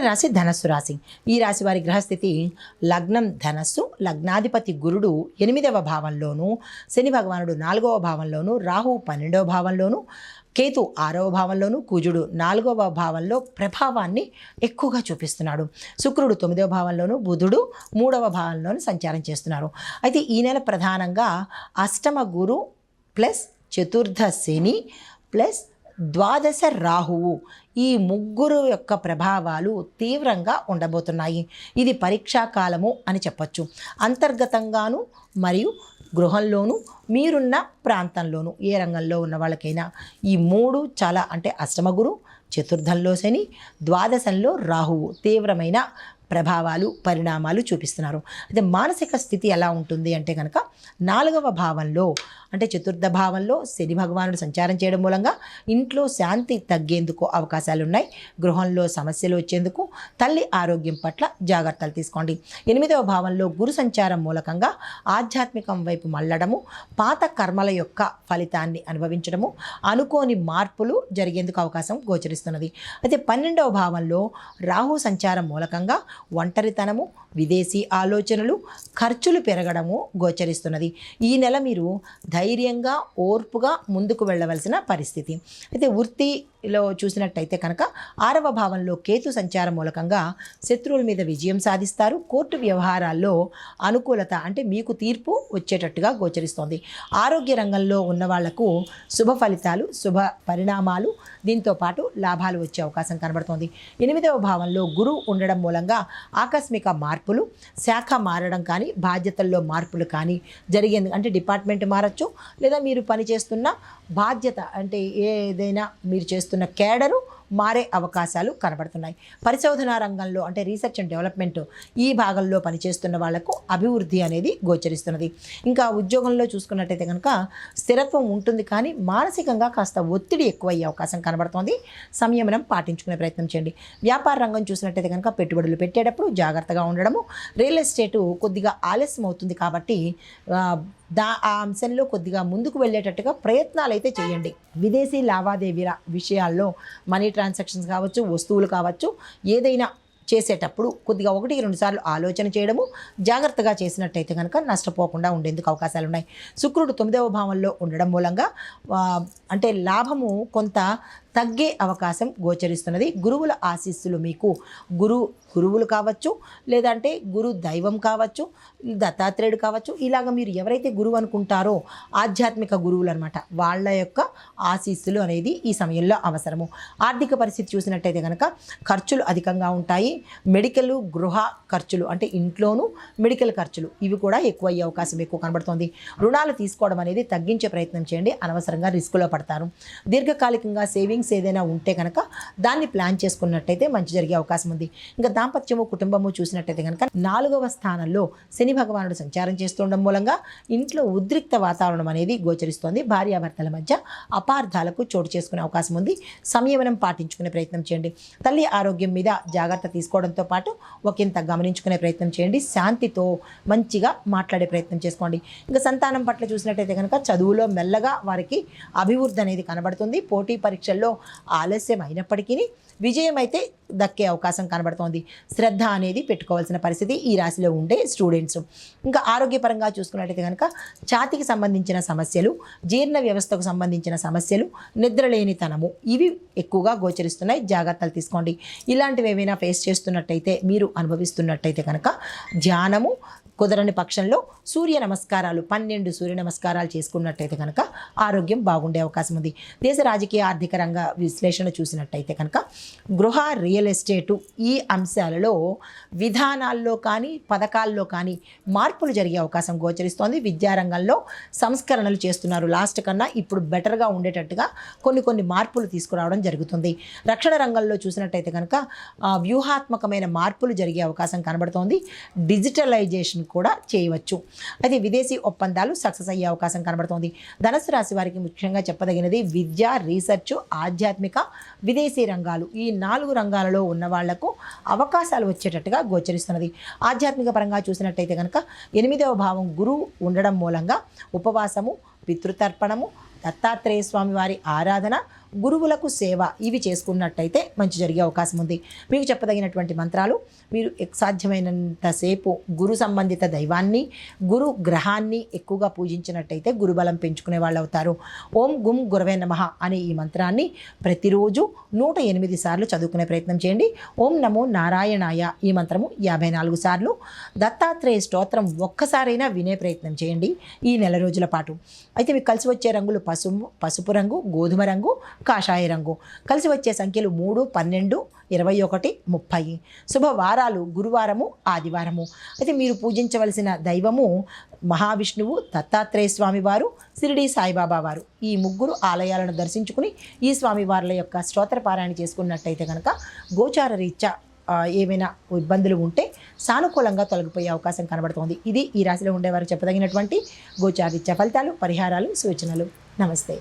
తదుపరి రాశి ధనస్సు రాశి. ఈ రాశి వారి గ్రహస్థితి లగ్నం ధనస్సు, లగ్నాధిపతి గురుడు 8వ భావంలోను, శని భగవానుడు 4వ భావంలోను, రాహు 12వ భావంలోను, కేతు 6వ భావంలోను, కుజుడు 4వ భావంలో ప్రభావాన్ని ఎక్కువగా చూపిస్తున్నాడు. శుక్రుడు 9వ భావంలోను, బుధుడు 3వ భావంలోను సంచారం చేస్తున్నారు. అయితే ఈ నెల ప్రధానంగా అష్టమ గురు ప్లస్ చతుర్థ శని ప్లస్ ద్వాదశ రాహువు, ఈ ముగ్గురు యొక్క ప్రభావాలు తీవ్రంగా ఉండబోతున్నాయి. ఇది పరీక్షా కాలము అని చెప్పచ్చు. అంతర్గతంగాను మరియు గృహంలోనూ మీరున్న ప్రాంతంలోనూ ఏ రంగంలో ఉన్న వాళ్ళకైనా ఈ మూడు చాలా, అంటే అష్టమగురు, చతుర్థంలో శని, ద్వాదశంలో రాహువు తీవ్రమైన ప్రభావాలు పరిణామాలు చూపిస్తున్నారు. అయితే మానసిక స్థితి ఎలా ఉంటుంది అంటే కనుక 4వ భావంలో అంటే చతుర్థ భావంలో శని భగవానుడు సంచారం చేయడం మూలంగా ఇంట్లో శాంతి తగ్గేందుకు అవకాశాలు ఉన్నాయి. గృహంలో సమస్యలు వచ్చేందుకు తల్లి ఆరోగ్యం పట్ల జాగ్రత్తలు తీసుకోండి. 8వ భావంలో గురు సంచారం మూలకంగా ఆధ్యాత్మికం వైపు మళ్ళడము, పాత కర్మల యొక్క ఫలితాన్ని అనుభవించడము, అనుకోని మార్పులు జరిగేందుకు అవకాశం గోచరిస్తున్నది. అయితే 12వ భావంలో రాహు సంచారం మూలకంగా ఒంటరితనము, విదేశీ ఆలోచనలు, ఖర్చులు పెరగడము గోచరిస్తున్నది. ఈ నెల మీరు ధైర్యంగా ఓర్పుగా ముందుకు వెళ్ళవలసిన పరిస్థితి. అయితే వృత్తిలో చూసినట్టయితే కనుక 6వ భావంలో కేతు సంచారం మూలకంగా శత్రువుల మీద విజయం సాధిస్తారు. కోర్టు వ్యవహారాల్లో అనుకూలత, అంటే మీకు తీర్పు వచ్చేటట్టుగా గోచరిస్తోంది. ఆరోగ్య రంగంలో ఉన్న వాళ్లకు శుభ ఫలితాలు, శుభ పరిణామాలు, దీంతో పాటు లాభాలు వచ్చే అవకాశం కనబడుతోంది. 8వ భావంలో గురువు ఉండడం మూలంగా ఆకస్మిక మార్పులు, శాఖ మారడం కానీ, బాధ్యతల్లో మార్పులు కానీ జరిగేందుకు, అంటే డిపార్ట్మెంట్ మారచ్చు, లేదా మీరు పనిచేస్తున్న బాధ్యత, అంటే ఏదైనా మీరు చేస్తున్న కేడరు మారే అవకాశాలు కనబడుతున్నాయి. పరిశోధనా రంగంలో, అంటే రీసెర్చ్ అండ్ డెవలప్మెంట్ ఈ భాగంలో పనిచేస్తున్న వాళ్లకు అభివృద్ధి అనేది గోచరిస్తున్నది. ఇంకా ఉద్యోగంలో చూసుకున్నట్టయితే కనుక స్థిరత్వం ఉంటుంది, కానీ మానసికంగా కాస్త ఒత్తిడి ఎక్కువయ్యే అవకాశం కనబడుతోంది. సంయమనం పాటించుకునే ప్రయత్నం చేయండి. వ్యాపార రంగం చూసినట్టయితే కనుక పెట్టుబడులు పెట్టేటప్పుడు జాగ్రత్తగా ఉండడము, రియల్ ఎస్టేటు కొద్దిగా ఆలస్యం అవుతుంది కాబట్టి ఆ అంశంలో కొద్దిగా ముందుకు వెళ్ళేటట్టుగా ప్రయత్నాలు అయితే చేయండి. విదేశీ లావాదేవీల విషయాల్లో మనీ ట్రాన్సాక్షన్స్ కావచ్చు, వస్తువులు కావచ్చు, ఏదైనా చేసేటప్పుడు కొద్దిగా 1-2 సార్లు ఆలోచన చేయడము, జాగ్రత్తగా చేసినట్టయితే కనుక నష్టపోకుండా ఉండేందుకు అవకాశాలు ఉన్నాయి. శుక్రుడు 9వ భావంలో ఉండడం మూలంగా అంటే లాభము కొంత తగ్గే అవకాశం గోచరిస్తున్నది. గురువుల ఆశీస్సులు మీకు గురువులు కావచ్చు, లేదంటే గురు దైవం కావచ్చు, దత్తాత్రేయుడు కావచ్చు, ఇలాగ మీరు ఎవరైతే గురువు అనుకుంటారో ఆధ్యాత్మిక గురువులు అనమాట, వాళ్ళ యొక్క ఆశీస్సులు అనేది ఈ సమయంలో అవసరము. ఆర్థిక పరిస్థితి చూసినట్టయితే కనుక ఖర్చులు అధికంగా ఉంటాయి. మెడికల్, గృహ ఖర్చులు, అంటే ఇంట్లోనూ మెడికల్ ఖర్చులు, ఇవి కూడా ఎక్కువ అయ్యే అవకాశం ఎక్కువ కనబడుతుంది. రుణాలు తీసుకోవడం అనేది తగ్గించే ప్రయత్నం చేయండి, అనవసరంగా రిస్కులో పడతారు. దీర్ఘకాలికంగా సేవింగ్స్ ఏదైనా ఉంటే కనుక దాన్ని ప్లాన్ చేసుకున్నట్టయితే మంచి జరిగే అవకాశం ఉంది. ఇంకా దాంపత్యము, కుటుంబము చూసినట్టయితే కనుక 4వ స్థానంలో శని భగవానుడు సంచారం చేస్తుండడం మూలంగా ఇంట్లో ఉద్రిక్త వాతావరణం అనేది గోచరిస్తోంది. భార్యాభర్తల మధ్య అపార్థాలకు చోటు చేసుకునే అవకాశం ఉంది. సంయమనం పాటించుకునే ప్రయత్నం చేయండి. తల్లి ఆరోగ్యం మీద జాగ్రత్త తీసుకోవడంతో పాటు ఒకంత గమనించుకునే ప్రయత్నం చేయండి. శాంతితో మంచిగా మాట్లాడే ప్రయత్నం చేసుకోండి. ఇంకా సంతానం పట్ల చూసినట్టయితే కనుక చదువులో మెల్లగా వారికి అభివృద్ధి అనేది కనబడుతుంది. పోటీ పరీక్షల్లో ఆలస్యం అయినప్పటికీ విజయం అయితే దక్కే అవకాశం కనబడుతోంది. శ్రద్ధ అనేది పెట్టుకోవాల్సిన పరిస్థితి ఈ రాశిలో ఉండే స్టూడెంట్స్. ఇంకా ఆరోగ్యపరంగా చూసుకున్నట్టయితే కనుక ఛాతీకి సంబంధించిన సమస్యలు, జీర్ణ వ్యవస్థకు సంబంధించిన సమస్యలు, నిద్రలేనితనము, ఇవి ఎక్కువగా గోచరిస్తున్నాయి. జాగ్రత్తలు తీసుకోండి. ఇలాంటివి ఏమైనా ఫేస్ చేస్తున్నట్టయితే, మీరు అనుభవిస్తున్నట్టయితే కనుక ధ్యానము కుదరని పక్షంలో సూర్య నమస్కారాలు 12 సూర్య నమస్కారాలు చేసుకున్నట్టయితే కనుక ఆరోగ్యం బాగుండే అవకాశం ఉంది. దేశ రాజకీయ ఆర్థిక రంగ విశ్లేషణ చూసినట్టయితే కనుక గృహ, రియల్ ఎస్టేటు ఈ అంశాలలో విధానాల్లో కానీ పథకాల్లో కానీ మార్పులు జరిగే అవకాశం గోచరిస్తోంది. విద్యారంగంలో సంస్కరణలు చేస్తున్నారు. లాస్ట్ కన్నా ఇప్పుడు బెటర్గా ఉండేటట్టుగా కొన్ని మార్పులు తీసుకురావడం జరుగుతుంది. రక్షణ రంగంలో చూసినట్టయితే కనుక వ్యూహాత్మకమైన మార్పులు జరిగే అవకాశం కనబడుతోంది. డిజిటలైజేషన్ కూడా చేయవచ్చు. అయితే విదేశీ ఒప్పందాలు సక్సెస్ అయ్యే అవకాశం కనబడుతోంది. ధనుసు రాశి వారికి ముఖ్యంగా చెప్పదగినది విద్య, రీసెర్చ్, ఆధ్యాత్మిక, విదేశీ రంగాలు, ఈ 4 రంగాలలో ఉన్న వాళ్లకు అవకాశాలు వచ్చేటట్టుగా గోచరిస్తున్నది. ఆధ్యాత్మిక పరంగా చూసినట్టయితే కనుక 8వ భావం గురువు ఉండడం మూలంగా ఉపవాసము, పితృతర్పణము, దత్తాత్రేయ స్వామి వారి ఆరాధన, గురువులకు సేవ ఇవి చేసుకున్నట్టయితే మంచి జరిగే అవకాశం ఉంది. మీకు చెప్పదగినటువంటి మంత్రాలు, మీరు సాధ్యమైనంతసేపు గురు సంబంధిత దైవాన్ని, గురు గ్రహాన్ని ఎక్కువగా పూజించినట్టయితే గురుబలం పెంచుకునే వాళ్ళు అవుతారు. ఓం గుం గురవే నమః అనే ఈ మంత్రాన్ని ప్రతిరోజు 108 సార్లు చదువుకునే ప్రయత్నం చేయండి. ఓం నమో నారాయణాయ ఈ మంత్రము 54 సార్లు, దత్తాత్రేయ స్తోత్రం ఒక్కసారైనా వినే ప్రయత్నం చేయండి ఈ నెల రోజుల పాటు. అయితే మీకు కలిసి వచ్చే రంగులు పసుపు రంగు, గోధుమ రంగు, కాషాయ రంగు. కలిసి వచ్చే సంఖ్యలు 3, 12, 21, 30. శుభవారాలు గురువారము, ఆదివారము. అయితే మీరు పూజించవలసిన దైవము మహావిష్ణువు, దత్తాత్రేయ స్వామి వారు, షిరిడి సాయిబాబా వారు. ఈ ముగ్గురు ఆలయాలను దర్శించుకుని ఈ స్వామివార్ల యొక్క స్తోత్రపారాయణ చేసుకున్నట్టయితే కనుక గోచార రీత్యా ఏమైనా ఇబ్బందులు ఉంటే సానుకూలంగా తొలగిపోయే అవకాశం కనబడుతోంది. ఇది ఈ రాశిలో ఉండేవారు చెప్పదగినటువంటి గోచార రీత్యా ఫలితాలు, పరిహారాలు, సూచనలు. నమస్తే.